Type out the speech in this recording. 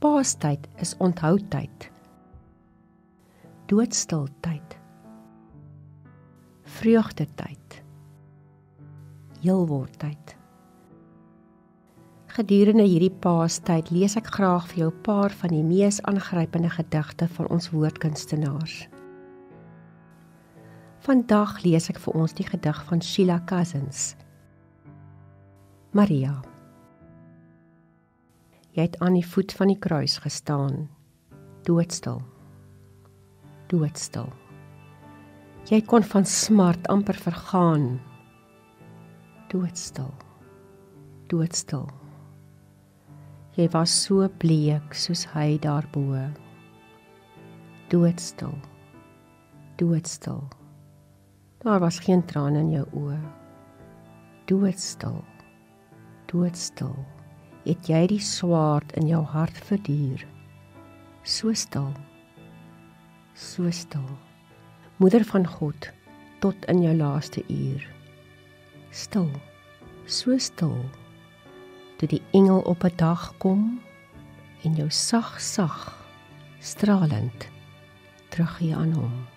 Paastyd is onthoudtyd. Doodstiltyd. Vreugdetyd. Heelwordtyd. Gedurende hierdie Paastyd lees ek graag vir jou 'n paar van die mees aangrypende gedigte van ons woordkunstenaars. Vandag lees ek vir ons die gedig van Sheila Cousins. Maria. Jy het aan die voet van die kruis gestaan, doodstil, doodstil. Jy kon van smart amper vergaan, doodstil, doodstil. Jy was so bleek soos hy daarbo, doodstil, doodstil. Daar was geen trane in jou oë, doodstil, doodstil. Het jy die swaard in jou hart verduur, so stil, so stil. Moeder van God, tot in jou laaste uur, stil, so stil, toe die engel op 'n dag kom, en jou sag, stralend, teruggee aan hom.